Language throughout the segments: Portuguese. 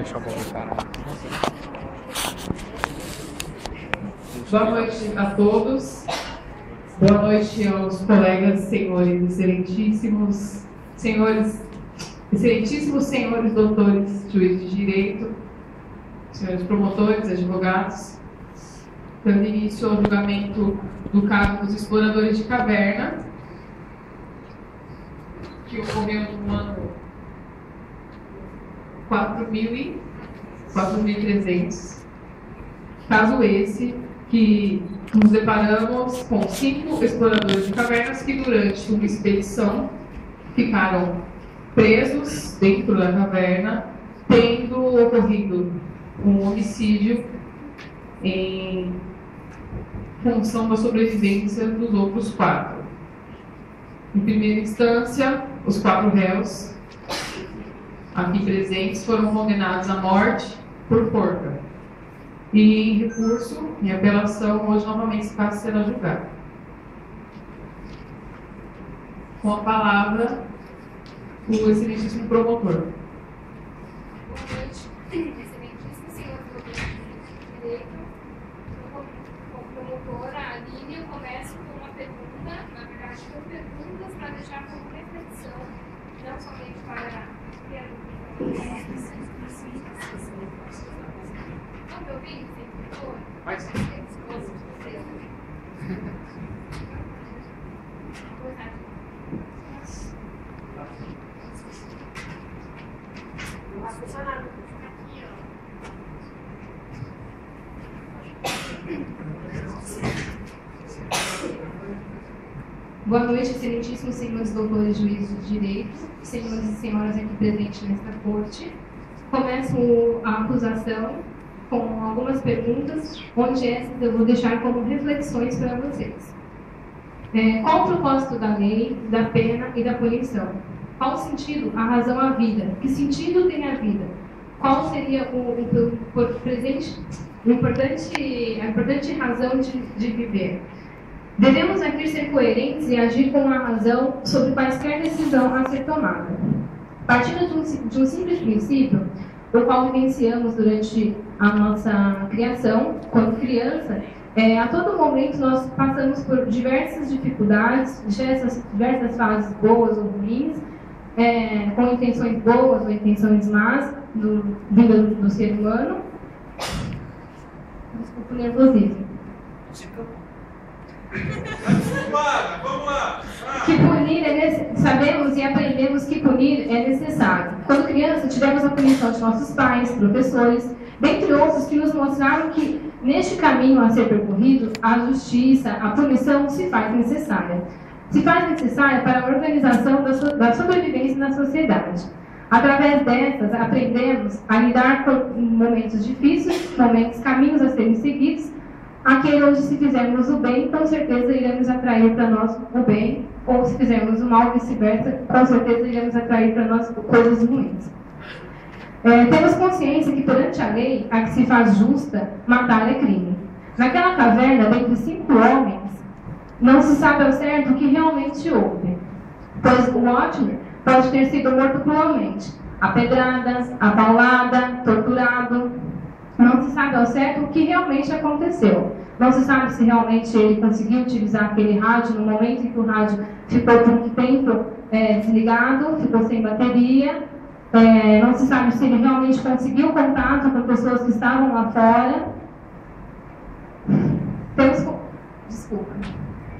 Deixa eu colocar. Boa noite a todos. Boa noite aos colegas, senhores excelentíssimos, senhores doutores, juízes de direito, senhores promotores, advogados. Dando início ao julgamento do caso dos exploradores de caverna, que ocorreu no ano 4.300. Caso esse que nos deparamos com 5 exploradores de cavernas que, durante uma expedição, ficaram presos dentro da caverna, tendo ocorrido um homicídio em função da sobrevivência dos outros 4. Em primeira instância, os 4 réus aqui presentes foram condenados à morte por forca. E em recurso, em apelação, hoje novamente esse caso será julgado. Com a palavra, o excelentíssimo promotor. Boa noite, excelentíssimo senhor promotor de direito. Como promotora, a Aline, eu começo com uma pergunta, na verdade, 2 perguntas para deixar como reflexão, não somente para Não me ouvindo, senhor? Mas... Boa noite, excelentíssimos senhores doutores juízes de direito, senhores e senhoras aqui presentes nesta corte. Começo a acusação com algumas perguntas, onde essas eu vou deixar como reflexões para vocês. Qual o propósito da lei, da pena e da punição? Qual o sentido, a razão, a vida? Que sentido tem a vida? Qual seria a importante razão de viver? Devemos aqui ser coerentes e agir com a razão sobre quaisquer decisão a ser tomada. Partindo de um simples princípio, o qual vivenciamos durante a nossa criação, quando criança, a todo momento nós passamos por diversas dificuldades, diversas fases boas ou ruins, com intenções boas ou intenções más, vinda do ser humano. Desculpa o nervosismo. Vamos lá! Que punir sabemos e aprendemos que punir é necessário. Quando criança, tivemos a punição de nossos pais, professores, dentre outros que nos mostraram que, neste caminho a ser percorrido, a justiça, a punição se faz necessária. Se faz necessária para a organização da sobrevivência na sociedade. Através dessas, aprendemos a lidar com momentos difíceis, caminhos a serem seguidos, aquele onde, se fizermos o bem, com certeza iremos atrair para nós o bem, ou se fizermos o mal, vice-versa, com certeza iremos atrair para nós coisas ruins. Temos consciência que, perante a lei, a que se faz justa, matar é crime. Naquela caverna, dentre 5 homens, não se sabe ao certo o que realmente houve, pois o Mortimer pode ter sido morto cruelmente, a pedradas, a paulada, torturado. Não se sabe ao certo o que realmente aconteceu. Não se sabe se realmente ele conseguiu utilizar aquele rádio no momento em que o rádio ficou por um tempo desligado, ficou sem bateria. Não se sabe se ele realmente conseguiu contato com pessoas que estavam lá fora.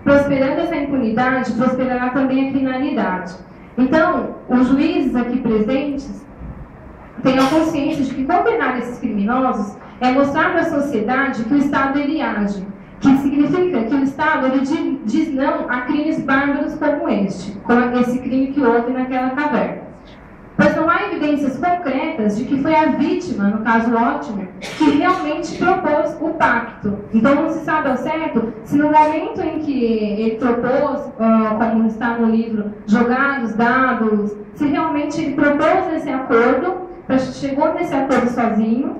Prosperando essa impunidade, prosperará também a criminalidade. Então, os juízes aqui presentes tenham consciência de que condenar esses criminosos é mostrar para a sociedade que o Estado ele age, que significa que o Estado ele diz não a crimes bárbaros como este, como esse crime que houve naquela caverna. Pois não há evidências concretas de que foi a vítima, no caso Mortimer, que realmente propôs o pacto. Então não se sabe ao certo se no momento em que ele propôs, como está no livro, jogar os dados, se realmente ele propôs esse acordo, chegou nesse acordo sozinho.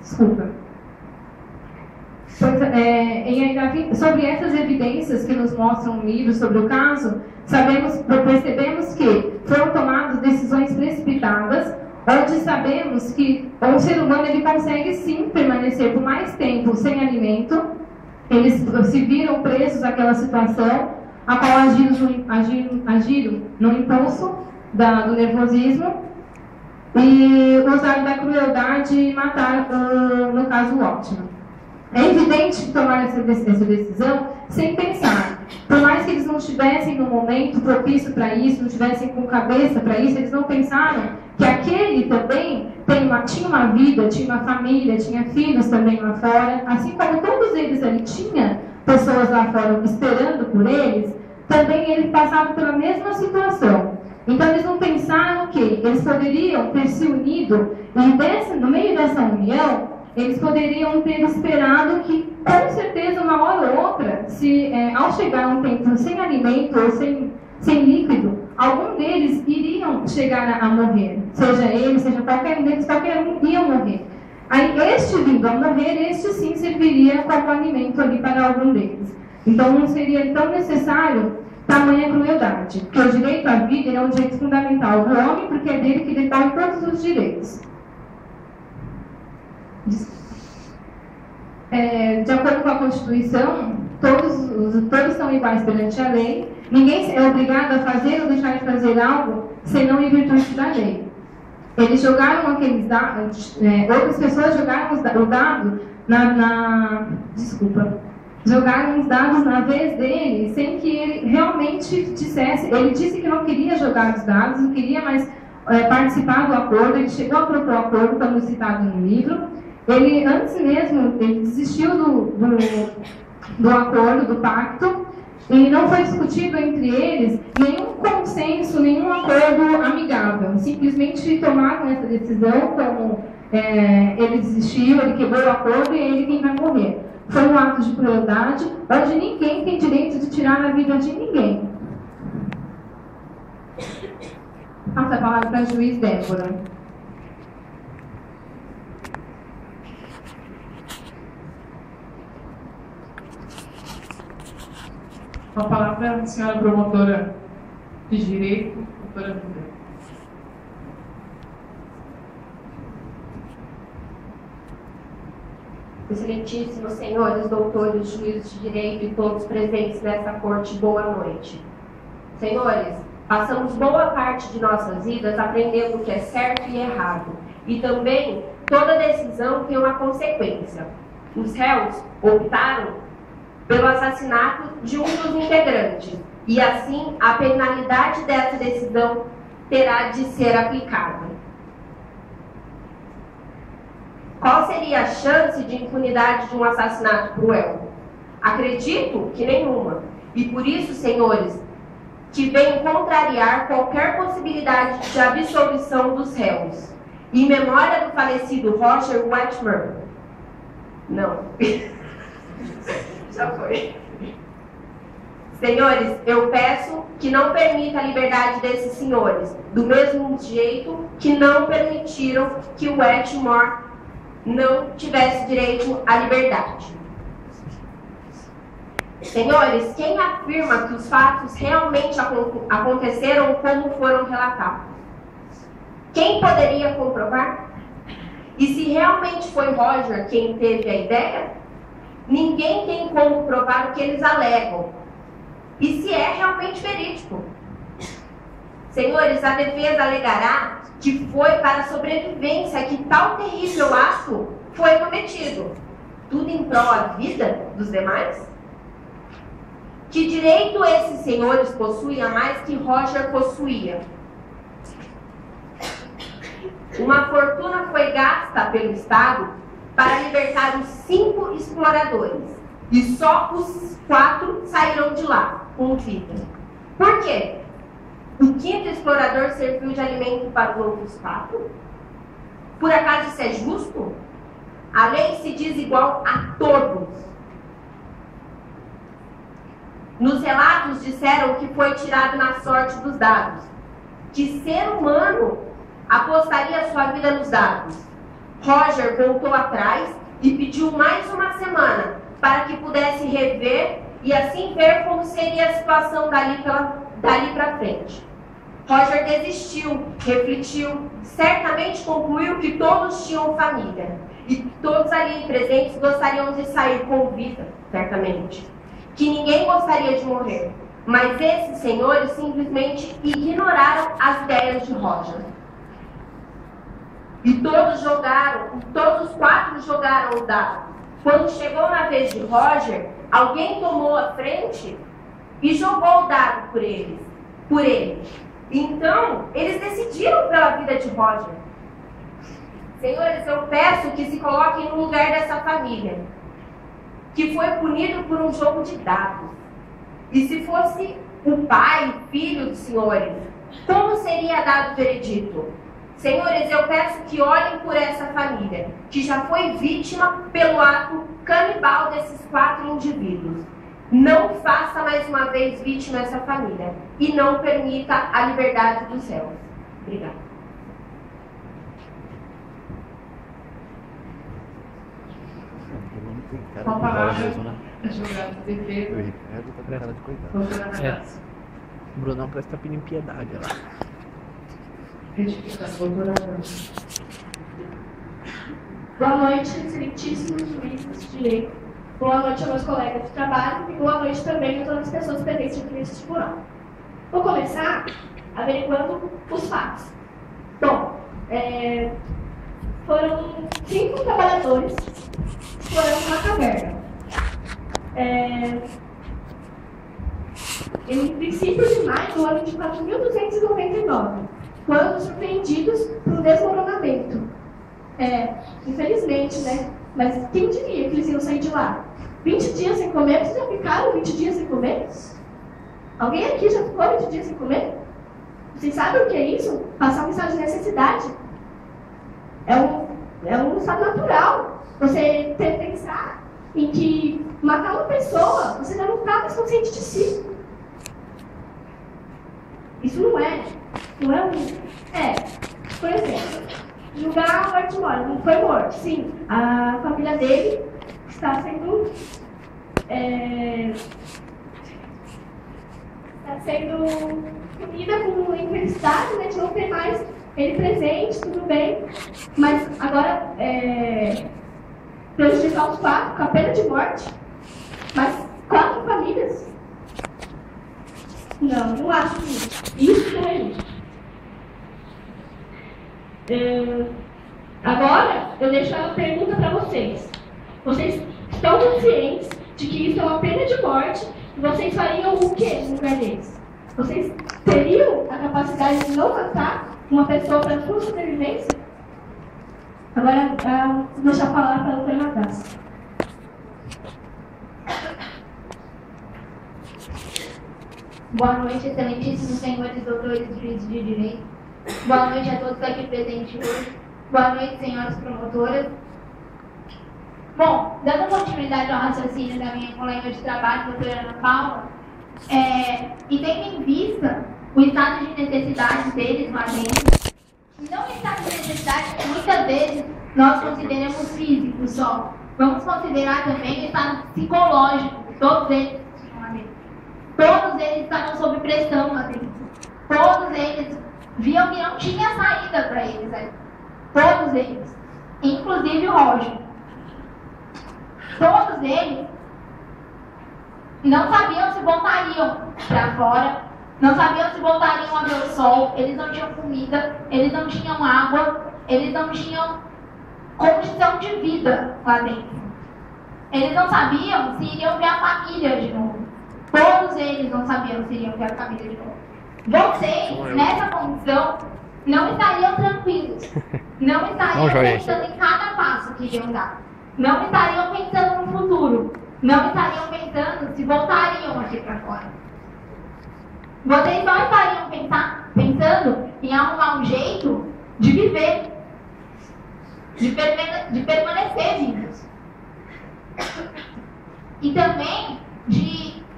Desculpa. Pois, sobre essas evidências que nos mostram no livro sobre o caso, percebemos que foram tomadas decisões precipitadas, onde sabemos que o ser humano ele consegue sim permanecer por mais tempo sem alimento. Eles se viram presos àquela situação, a qual agiram no impulso do nervosismo e usaram da crueldade e mataram, no caso, o Otmar. É evidente que tomaram essa decisão sem pensar. Por mais que eles não estivessem no momento propício para isso, não estivessem com cabeça para isso, eles não pensaram que aquele também tinha uma vida, tinha uma família, tinha filhos também lá fora. Assim como todos eles ali tinham pessoas lá fora esperando por eles, também eles passavam pela mesma situação. Então eles não pensaram que eles poderiam ter se unido e no meio dessa união, eles poderiam ter esperado que, com certeza, uma hora ou outra, ao chegar um tempo sem alimento ou sem líquido, algum deles iriam chegar a morrer. Seja ele, seja qualquer um deles, qualquer um ia morrer. Aí este vindo a morrer, este sim serviria como alimento ali para algum deles. Então não seria tão necessário tamanha crueldade, porque o direito à vida é um direito fundamental do homem, porque é dele que decorrem todos os direitos. De acordo com a Constituição, todos são iguais perante a lei. Ninguém é obrigado a fazer ou deixar de fazer algo senão em virtude da lei. Eles jogaram aqueles dados, outras pessoas jogaram o dado jogaram os dados na vez dele, sem que ele realmente dissesse. Ele disse que não queria jogar os dados, não queria mais participar do acordo. Ele chegou a propor o acordo, como citado no livro. Ele, antes mesmo, ele desistiu do acordo, do pacto, e não foi discutido entre eles nenhum consenso, nenhum acordo amigável. Simplesmente tomaram essa decisão, como ele desistiu, ele quebrou o acordo e é ele quem vai morrer. Foi um ato de crueldade, onde ninguém tem direito de tirar a vida de ninguém. Passa a palavra para a juiz Débora. Com a palavra a senhora promotora de direito, doutora Júlia. Excelentíssimos senhores, doutores, juízes de direito e todos presentes nessa corte, boa noite. Senhores, passamos boa parte de nossas vidas aprendendo o que é certo e errado. E também, toda decisão tem uma consequência. Os réus optaram pelo assassinato de um dos integrantes. E assim, a penalidade dessa decisão terá de ser aplicada. Qual seria a chance de impunidade de um assassinato cruel? Acredito que nenhuma. E por isso, senhores, que venho contrariar qualquer possibilidade de absolvição dos réus. Em memória do falecido Roger Wetmer. Não. Já foi. Senhores, eu peço que não permita a liberdade desses senhores, do mesmo jeito que não permitiram que o Wetmore não tivesse direito à liberdade. Senhores, quem afirma que os fatos realmente aconteceram como foram relatados? Quem poderia comprovar? E se realmente foi Roger quem teve a ideia? Ninguém tem como provar o que eles alegam. E se é realmente verídico? Senhores, a defesa alegará que foi para a sobrevivência que tal terrível ato foi cometido. Tudo em prol da vida dos demais? Que direito esses senhores possuem a mais que Roger possuía? Uma fortuna foi gasta pelo Estado para libertar os 5 exploradores. E só os 4 saíram de lá com vida. Por quê? O 5º explorador serviu de alimento para os outros 4? Por acaso isso é justo? A lei se diz igual a todos. Nos relatos disseram que foi tirado na sorte dos dados. Que ser humano apostaria sua vida nos dados? Roger voltou atrás e pediu mais uma semana para que pudesse rever e assim ver como seria a situação dali para frente. Roger desistiu, refletiu, certamente concluiu que todos tinham família e que todos ali presentes gostariam de sair com vida, certamente. Que ninguém gostaria de morrer, mas esses senhores simplesmente ignoraram as ideias de Roger. E todos os 4 jogaram o dado. Quando chegou na vez de Roger, alguém tomou a frente e jogou o dado por ele. Então, eles decidiram pela vida de Roger. Senhores, eu peço que se coloquem no lugar dessa família, que foi punido por um jogo de dados. E se fosse o pai, filho dos senhores, como seria dado o veredito? Senhores, eu peço que olhem por essa família, que já foi vítima pelo ato canibal desses 4 indivíduos. Não faça mais uma vez vítima essa família e não permita a liberdade dos céus. Obrigada. Com a palavra, a jogada de defesa. O Ricardo tá com cara de coitado. O Brunão parece que tá pedindo piedade lá. Boa noite, excelentíssimos juízes de direito. Boa noite aos meus colegas de trabalho e boa noite também a todas as pessoas presentes aqui neste tribunal. Vou começar averiguando os fatos. Bom, foram 5 trabalhadores explorando uma caverna. Em princípio de maio do ano de 4.299, quando surpreendidos por um desmoronamento. Infelizmente, né? Mas quem diria que eles iam sair de lá? 20 dias sem comer? Vocês já ficaram 20 dias sem comer? Alguém aqui já ficou 20 dias sem comer? Vocês sabem o que é isso? Passar um estado de necessidade. É um estado natural. Você tem que pensar em que matar uma pessoa, você já não está mais consciente de si. Isso não é por exemplo, julgar a morte mora, não foi morto, sim. A família dele está sendo punida com infelicidade, né, de não ter mais ele presente, tudo bem, mas agora prejudicar os 4 com a pena de morte, mas 4 famílias. Não acho que isso não é isso. Agora, eu deixo uma pergunta para vocês. Vocês estão conscientes de que isso é uma pena de morte e vocês fariam o que no lugar deles? Vocês teriam a capacidade de não matar uma pessoa para sua sobrevivência? Agora, vou deixar a palavra para a doutora Radassa. Boa noite, excelentíssimos senhores doutores e juízes de direito. Boa noite a todos aqui presentes hoje. Boa noite, senhoras promotoras. Bom, dando continuidade ao raciocínio da minha colega de trabalho, doutora Ana Paula, e tendo em vista o estado de necessidade deles lá dentro, não o estado de necessidade que muitas vezes nós consideramos físico só. Vamos considerar também o estado psicológico, todos eles lá dentro. Todos eles estavam sob pressão lá dentro. Todos eles viam que não tinha saída para eles aí. Todos eles. Inclusive o Roger. Todos eles não sabiam se voltariam para fora, não sabiam se voltariam a ver o sol, eles não tinham comida, eles não tinham água, eles não tinham condição de vida lá dentro. Eles não sabiam se iriam ver a família de novo. Todos eles não sabiam se iriam ver a família de novo. Vocês, nessa condição, não estariam tranquilos. Não estariam pensando em cada passo que iriam dar. Não estariam pensando no futuro. Não estariam pensando se voltariam aqui para fora. Vocês não estariam pensando em arrumar um jeito de viver, de permanecer vivos. E também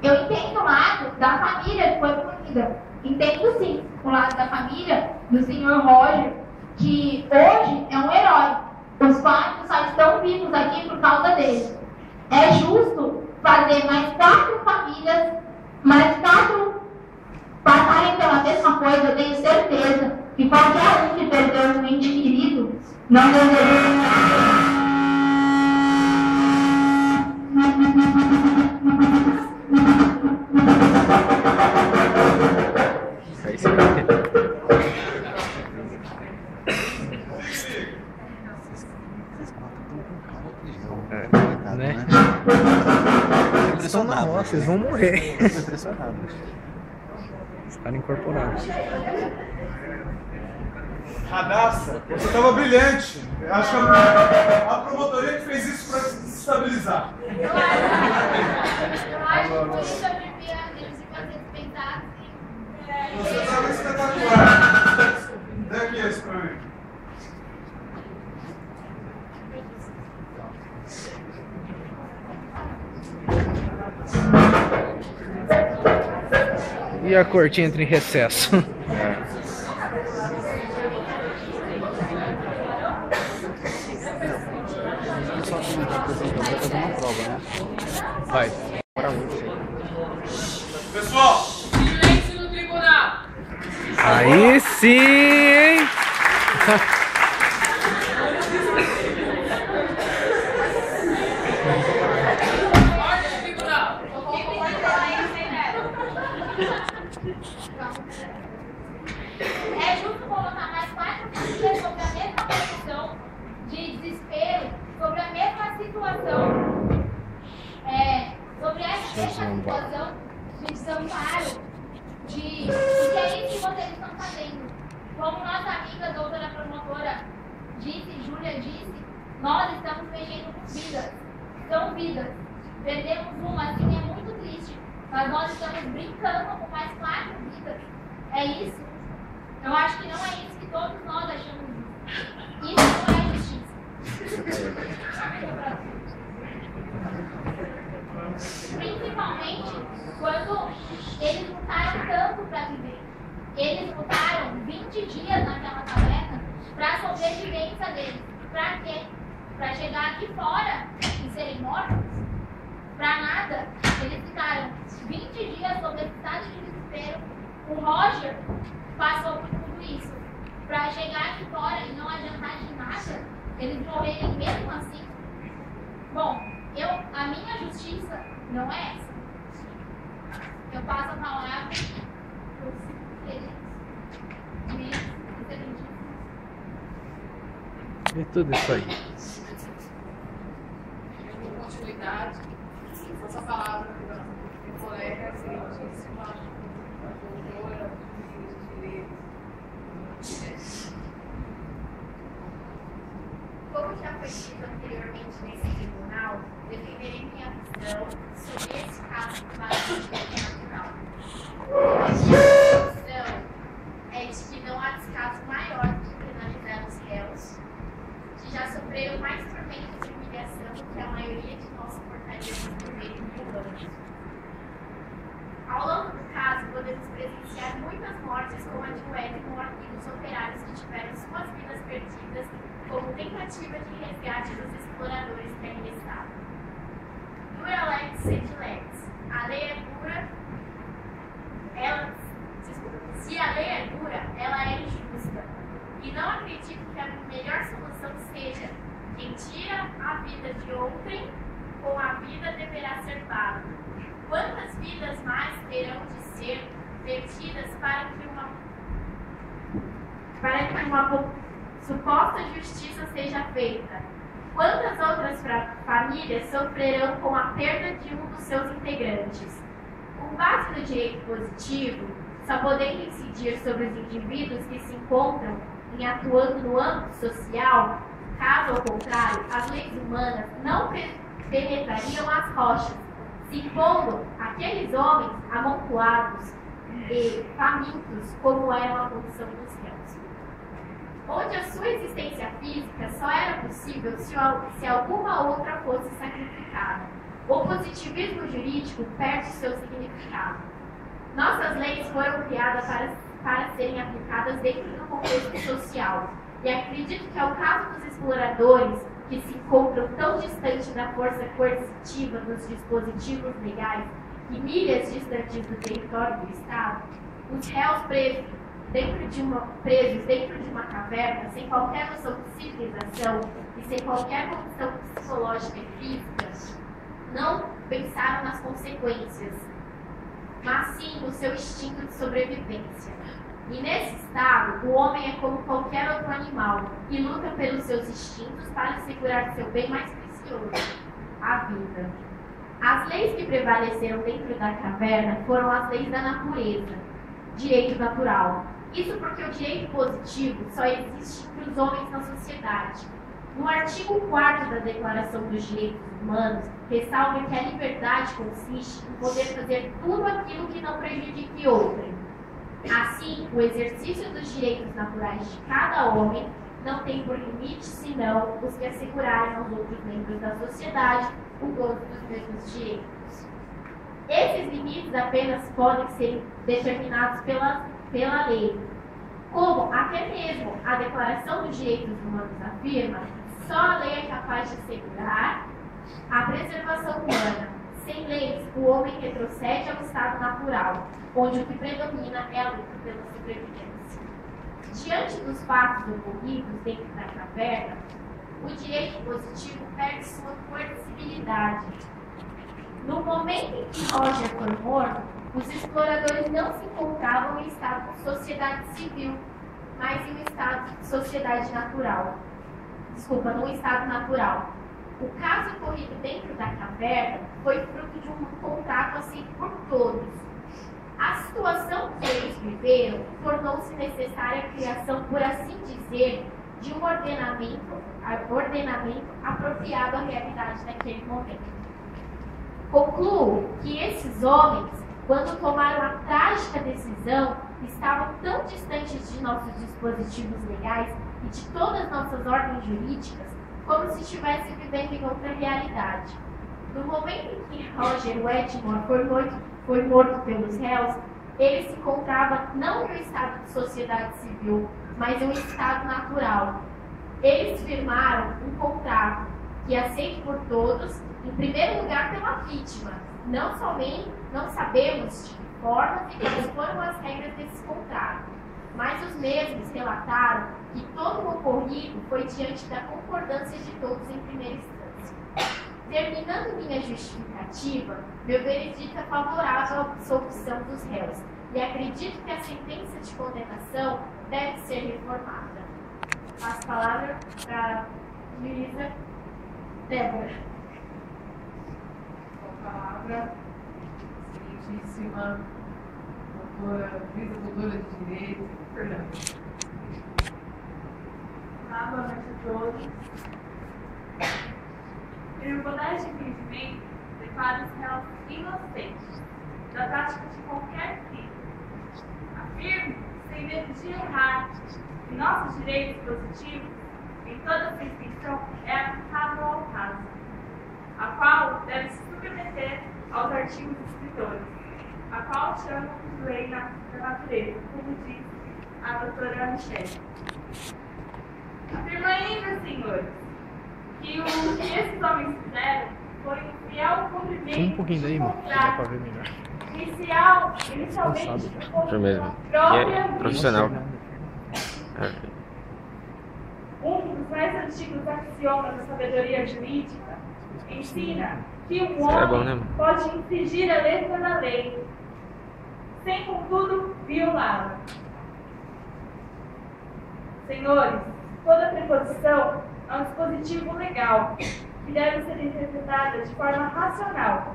eu entendo o lado da família que foi punida. Entendo sim o lado da família do senhor Roger, que hoje é um herói. Os 4 só estão vivos aqui por causa dele. É justo fazer mais 4 famílias, mais 4 passarem pela mesma coisa. Eu tenho certeza que qualquer um que perdeu um ente querido não deveria. Né? Eles estão na roça, eles vão morrer. Estarem incorporados. Radassa, você estava brilhante. Acho que a promotoria que fez isso para se desestabilizar. Eu acho que por isso eu devia eles fazer pensar assim. Você estava espetacular. Dê aqui esse para mim. E a corte entra em recesso. Vai. Pessoal! Silêncio no tribunal! Aí sim, hein? Ordem no tribunal! É justo colocar mais 4 famílias sobre a mesma condição de desespero, sobre a mesma situação, sobre essa situação de desamparo, de que é isso que vocês estão fazendo. Como nossa amiga doutora promotora disse, Júlia disse, nós estamos mexendo com vidas. São vidas. Perdemos uma, assim, é muito triste. Mas nós estamos brincando com mais 4 vidas. É isso. Eu acho que não é isso que todos nós achamos. Isso não é justiça. Principalmente quando eles lutaram tanto para viver. Eles lutaram 20 dias naquela caverna para a sobrevivência deles. Para quê? Para chegar aqui fora e serem mortos? Para nada. Eles ficaram 20 dias sob esse estado de desespero. O Roger passou por tudo isso. Para chegar aqui fora e não adiantar de nada, eles morrerem mesmo assim. Bom, a minha justiça não é essa. Eu passo a palavra para os excelentes. E tudo isso aí. Continuidade. Essa palavra para minha colega, excelentíssima, doutora de direito. Como já foi dito anteriormente nesse tribunal, defenderei minha visão sobre esse caso de vazio natural. A minha visão é de que não há descaso maior do que penalizar os réus, que já sofreram mais tormentos de humilhação do que a maioria de nós suportaríamos por meio de humanos. Ao longo do caso, podemos presenciar muitas mortes, como a de Wellington e dos operários que tiveram suas vidas perdidas como tentativa de resgate dos exploradores que ainda estavam. Dura lex sed lex. A lei é dura, se a lei é dura, ela é injusta. E não acredito que a melhor solução seja quem tira a vida de outrem, com a vida deverá ser pago. Quantas vidas mais terão de ser perdidas para que uma suposta justiça seja feita? Quantas outras famílias sofrerão com a perda de um dos seus integrantes? Com base no direito positivo, só podendo incidir sobre os indivíduos que se encontram em atuando no âmbito social, caso ao contrário, as leis humanas não penetrariam as rochas, se impondo aqueles homens amontoados e famintos como eram a condição dos réus. Onde a sua existência física só era possível se alguma outra fosse sacrificada. O positivismo jurídico perde seu significado. Nossas leis foram criadas para serem aplicadas dentro do contexto social. E acredito que ao caso dos exploradores, que se encontram tão distante da força coercitiva dos dispositivos legais que milhas distantes do território do Estado, os réus presos dentro de uma caverna, sem qualquer noção de civilização e sem qualquer condição psicológica e física, não pensaram nas consequências, mas sim no seu instinto de sobrevivência. E nesse estado, o homem é como qualquer outro animal e luta pelos seus instintos para segurar seu bem mais precioso, a vida. As leis que prevaleceram dentro da caverna foram as leis da natureza, direito natural. Isso porque o direito positivo só existe entre os homens na sociedade. No artigo 4º da Declaração dos Direitos Humanos, ressalva que a liberdade consiste em poder fazer tudo aquilo que não prejudique outrem. Assim, o exercício dos direitos naturais de cada homem não tem por limite senão os que assegurarem aos outros membros da sociedade o gozo dos mesmos direitos. Esses limites apenas podem ser determinados pela lei. Como até mesmo a Declaração dos Direitos Humanos afirma, só a lei é capaz de assegurar a preservação humana. Sem leis, o homem retrocede ao estado natural, onde o que predomina é a luta pela sobrevivência. Diante dos fatos ocorridos dentro da caverna, o direito positivo perde sua coercibilidade. No momento em que Roger foi morto, os exploradores não se encontravam em estado de sociedade civil, mas em um estado de sociedade natural. Num estado natural. O caso ocorrido dentro da caverna foi fruto de um contrato aceito por todos. A situação que eles viveram tornou-se necessária a criação, por assim dizer, de um ordenamento apropriado à realidade daquele momento. Concluo que esses homens, quando tomaram a trágica decisão, estavam tão distantes de nossos dispositivos legais e de todas as nossas ordens jurídicas, como se estivessem vivendo em outra realidade. No momento em que Roger Wedmore foi morto pelos réus, ele se encontrava não em um estado de sociedade civil, mas em um estado natural. Eles firmaram um contrato que é aceito por todos, em primeiro lugar pela vítima. Não sabemos de que forma e quais foram as regras desse contrato, mas os mesmos relataram que todo o ocorrido foi diante da concordância de todos em primeira instância. Terminando minha justificativa, meu veredito é favorável à absolvição dos réus e acredito que a sentença de condenação deve ser reformada. Passo a palavra para a juíza Débora. Com a palavra, excelentíssima doutora de Direito, Fernanda. Boa noite a todos. Em igualdade de entendimento, declaro os réus inocentes da prática de qualquer crime. Afirmo, sem medo de errar, que nossos direitos positivos, em toda sua extensão, é aplicável ao caso, a qual deve se submeter aos artigos escritores, a qual chamamos de lei da natureza, como diz a doutora Michele. Afirmo ainda, senhores, que o que esses homens fizeram foi um fiel cumprimento de contrato inicialmente própria profissional. Um dos mais antigos axiomas da sabedoria jurídica ensina que um homem pode infringir a letra da lei, sem, contudo, violá-la. Senhores, toda preposição é um dispositivo legal que deve ser interpretada de forma racional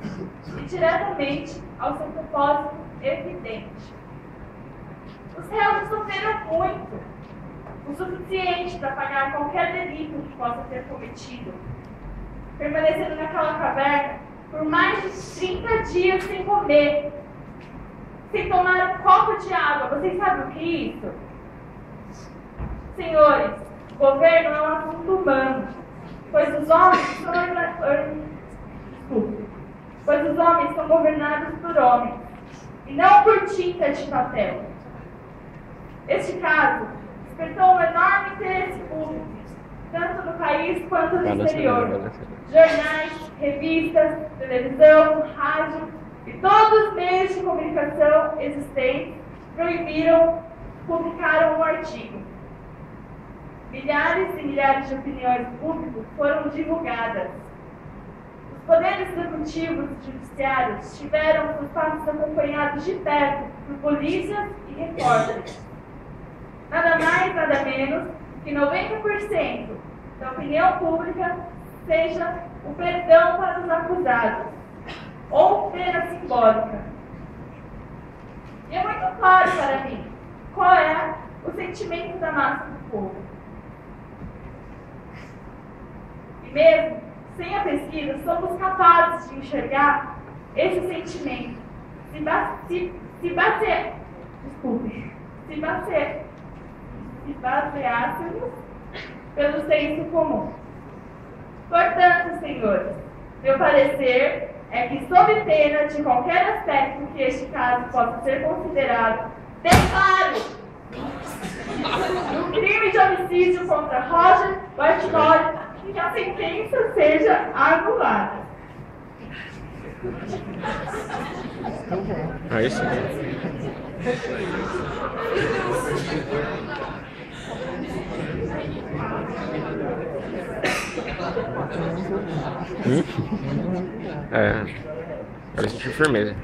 e diretamente ao seu propósito evidente. Os réus sofreram muito, o suficiente para pagar qualquer delito que possa ter cometido, permanecendo naquela caverna por mais de 30 dias sem comer, sem tomar um copo de água. Vocês sabem o que é isso? Senhores, governo é um assunto humano, pois os homens são governados por homens, e não por tinta de papel. Este caso despertou um enorme interesse público, tanto no país país quanto no exterior. Jornais, revistas, televisão, rádio e todos os meios de comunicação existentes publicaram um artigo. Milhares e milhares de opiniões públicas foram divulgadas. Os poderes executivos e judiciários tiveram seus passos acompanhados de perto por polícias e repórteres. Nada mais, nada menos que 90% da opinião pública seja o perdão para os acusados, ou pena simbólica. E é muito claro para mim qual é o sentimento da massa do povo. E mesmo sem a pesquisa, somos capazes de enxergar esse sentimento, se baseássemos pelo senso comum. Portanto, senhores, meu parecer é que, sob pena de qualquer aspecto que este caso possa ser considerado, declaro um crime de homicídio contra Roger Whitmore e que a sentença seja anulada. Aí sim. Agora eu senti firmeza.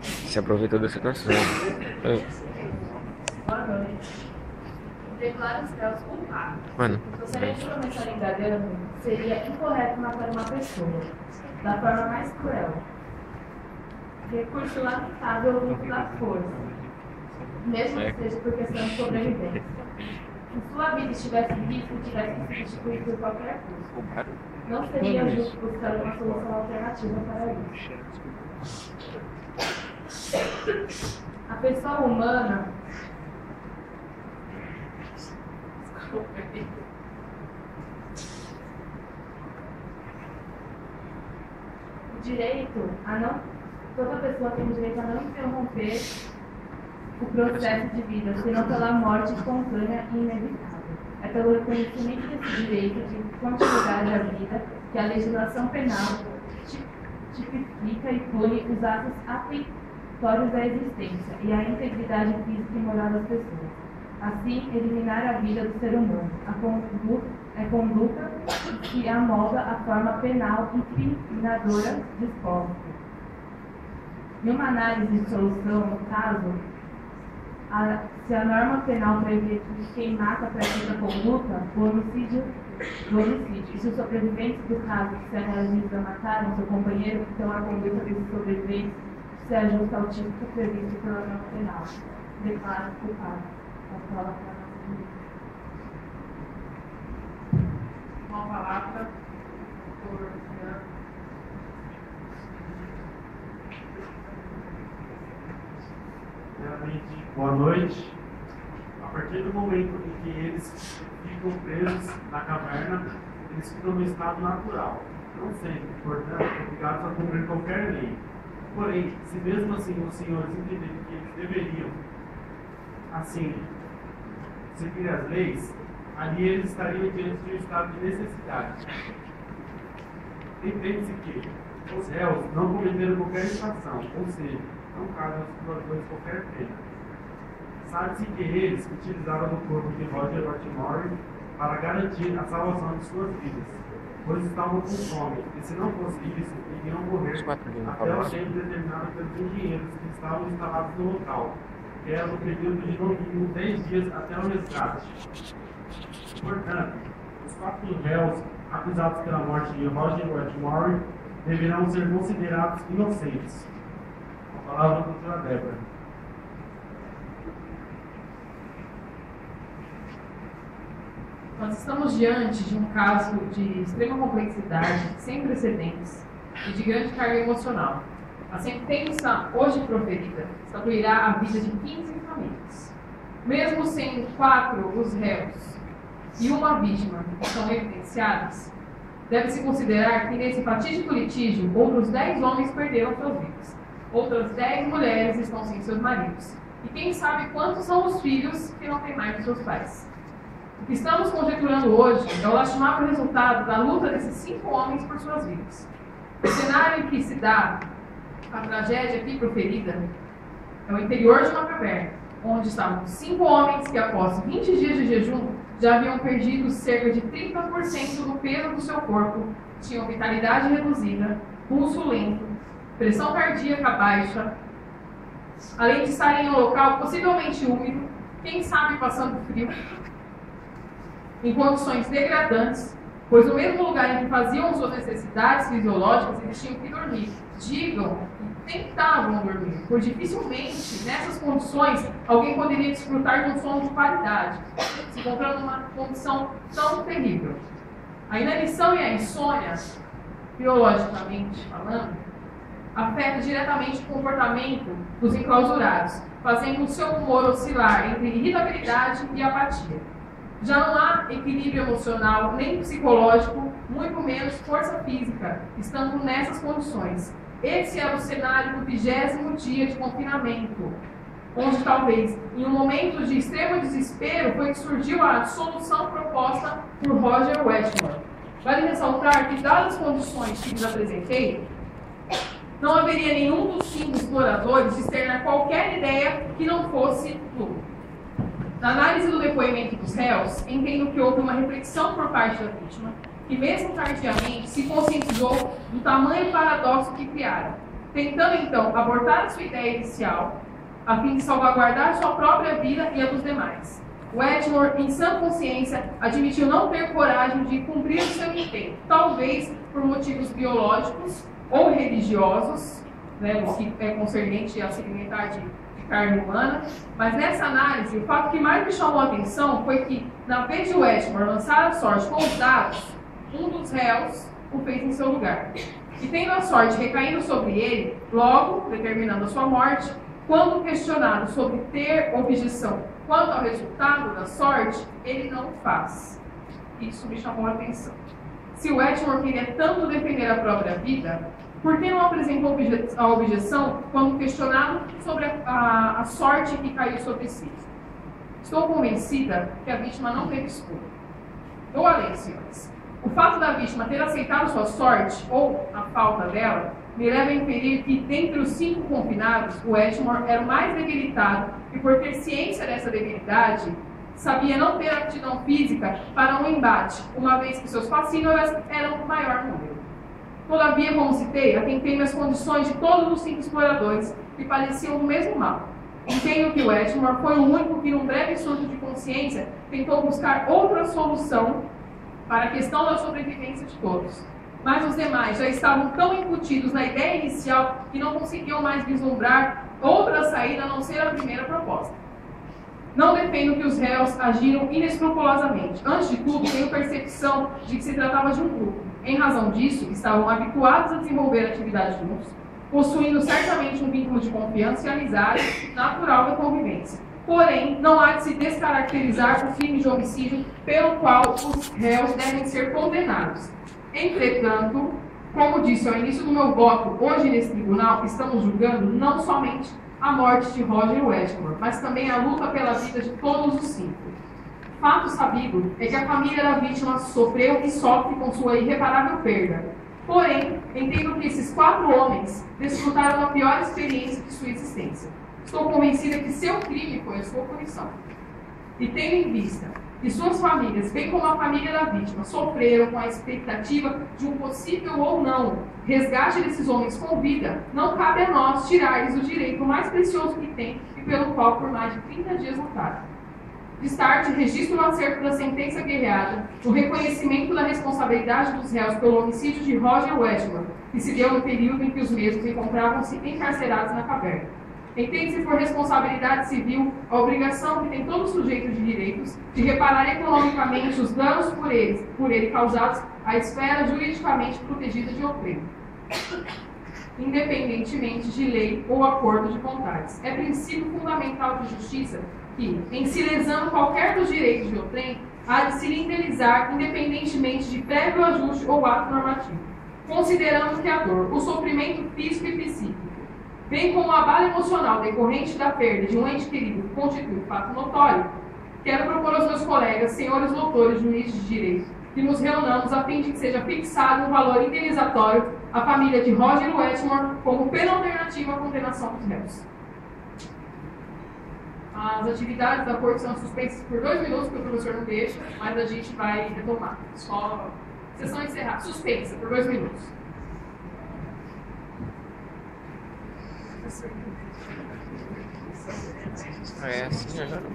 Se aproveitou da situação. Boa noite. Declaro os réus culpados. Mano. Gostaria de começar indagando, seria incorreto matar uma pessoa da forma mais cruel. Recurso lamentável ao uso da força, mesmo que seja por questão de sobrevivência. Se sua vida estivesse em risco e tivesse que se substituir por qualquer custo, não seria justo buscar uma solução alternativa para isso. A pessoa humana o direito a não... Toda pessoa tem o direito a não interromper o processo de vida, senão pela morte espontânea e inevitável. É pelo reconhecimento desse direito de continuidade da vida que a legislação penal tipifica e pune os atos atentórios da existência e à integridade física e moral das pessoas. Assim, eliminar a vida do ser humano, a conduta que amolda a forma penal incriminadora disposta. Em uma análise de solução, no caso, se a norma penal prevê que quem mata pratica a conduta, o homicídio, e se os sobreviventes do caso que se realiza mataram seu companheiro, então a conduta desses sobreviventes se ajusta ao tipo previsto pela norma penal. Declaro culpado. Uma palavra por boa noite. A partir do momento em que eles ficam presos na caverna, eles ficam no estado natural, não sempre, portanto, obrigados a cumprir qualquer lei. Porém, se mesmo assim os senhores entenderem que eles deveriam, assim, seguir as leis, ali eles estariam diante de um estado de necessidade. Entende-se que os réus não cometeram qualquer infração, ou seja, não cabem aos situadores qualquer pena. Sabe-se que eles utilizaram o corpo de Roger Whitmore para garantir a salvação de suas vidas, pois estavam com fome, e se não fosse isso, iriam morrer até o tempo determinado pelos engenheiros que estavam instalados no local, que era no período de no mínimo 10 dias até o resgate. Portanto, os 4 réus acusados pela morte de Roger Whitmore deverão ser considerados inocentes. A palavra da doutora Débora. Nós estamos diante de um caso de extrema complexidade, sem precedentes e de grande carga emocional. A sentença hoje proferida estabilirá a vida de 15 famílias. Mesmo sendo 4 os réus e uma vítima que são evidenciadas, Deve-se considerar que nesse fatídico litígio, outros 10 homens perderam suas vidas. Outras 10 mulheres estão sem seus maridos. E quem sabe quantos são os filhos que não têm mais dos seus pais. O que estamos conjecturando hoje é o lastimável resultado da luta desses 5 homens por suas vidas. O cenário em que se dá a tragédia aqui proferida é o interior de uma caverna, onde estavam 5 homens que, após 20 dias de jejum, já haviam perdido cerca de 30% do peso do seu corpo, tinham vitalidade reduzida, pulso lento, pressão cardíaca baixa, além de estarem em um local possivelmente úmido, quem sabe passando frio, em condições degradantes, pois no mesmo lugar em que faziam suas necessidades fisiológicas, eles tinham que dormir. Digam que tentavam dormir, pois dificilmente, nessas condições, alguém poderia desfrutar de um sono de qualidade, se encontrando numa condição tão terrível. A inanição e a insônia, biologicamente falando, afeta diretamente o comportamento dos enclausurados, fazendo o seu humor oscilar entre irritabilidade e apatia. Já não há equilíbrio emocional nem psicológico, muito menos força física, estando nessas condições. Esse era o cenário do 20º dia de confinamento, onde talvez, em um momento de extremo desespero, foi que surgiu a solução proposta por Roger Wetmore. Vale ressaltar que, dadas as condições que lhes apresentei, não haveria nenhum dos 5 exploradores externar qualquer ideia que não fosse lucro. Na análise do depoimento dos réus, entendo que houve uma reflexão por parte da vítima, que mesmo tardiamente se conscientizou do tamanho paradoxo que criara, tentando então abortar a sua ideia inicial, a fim de salvaguardar sua própria vida e a dos demais. Wetmore, em sã consciência, admitiu não ter coragem de cumprir o seu intento, talvez por motivos biológicos ou religiosos, né, o que é concernente a se alimentar de carne humana, mas nessa análise, o fato que mais me chamou a atenção foi que, na vez de Wetmore lançar a sorte com os dados, um dos réus o fez em seu lugar. E tendo a sorte recaindo sobre ele, logo, determinando a sua morte, quando questionado sobre ter objeção quanto ao resultado da sorte, ele não o faz. Isso me chamou a atenção. Se Wetmore queria tanto defender a própria vida, por que não apresentou a objeção quando questionado sobre a sorte que caiu sobre si? Estou convencida que a vítima não teve escolha. Vou além, senhores. O fato da vítima ter aceitado sua sorte, ou a falta dela, me leva a inferir que, dentre os 5 confinados, o Wetmore era o mais debilitado e, por ter ciência dessa debilidade, sabia não ter aptidão física para um embate, uma vez que seus facínoras eram o maior número. Todavia, como citei, atentei-me às condições de todos os 5 exploradores que padeciam do mesmo mal. Entendo que o Wetmore foi o único que, num breve surto de consciência, tentou buscar outra solução para a questão da sobrevivência de todos. Mas os demais já estavam tão incutidos na ideia inicial que não conseguiam mais vislumbrar outra saída a não ser a primeira proposta. Não defendo que os réus agiram inescrupulosamente. Antes de tudo, tenho percepção de que se tratava de um grupo. Em razão disso, estavam habituados a desenvolver atividades juntos, possuindo certamente um vínculo de confiança e amizade natural da convivência. Porém, não há de se descaracterizar o crime de homicídio pelo qual os réus devem ser condenados. Entretanto, como disse ao início do meu voto, hoje nesse tribunal, estamos julgando não somente a morte de Roger Wetmore, mas também a luta pela vida de todos os 5. Fato sabido é que a família da vítima sofreu e sofre com sua irreparável perda. Porém, entendo que esses 4 homens desfrutaram a pior experiência de sua existência. Estou convencida que seu crime foi a sua punição. E tendo em vista que suas famílias, bem como a família da vítima, sofreram com a expectativa de um possível ou não resgate desses homens com vida, não cabe a nós tirar-lhes o direito mais precioso que tem e pelo qual por mais de 30 dias lutaram. Destarte, registro no acerto da sentença guerreada, o reconhecimento da responsabilidade dos réus pelo homicídio de Roger Wetmore, que se deu no período em que os mesmos encontravam-se encarcerados na caverna. Entende-se por responsabilidade civil a obrigação que tem todo sujeito de direitos de reparar economicamente os danos por ele causados à esfera juridicamente protegida de outrem, independentemente de lei ou acordo de vontades. É princípio fundamental de justiça que, em se lesando qualquer dos direitos de outrem, há de se lhe indenizar independentemente de prévio ajuste ou ato normativo, considerando que a dor, o sofrimento físico e psíquico, bem como o abalo emocional decorrente da perda de um ente querido constitui fato notório, quero propor aos meus colegas, senhores doutores, juízes de direito, que nos reunamos a fim de que seja fixado um valor indenizatório à família de Roger Wetmore como pena alternativa à condenação dos réus. As atividades da corte são suspensas por 2 minutos, porque o professor não deixa, mas a gente vai retomar. Só sessão encerrada. Suspensa por 2 minutos. É assim, eu já não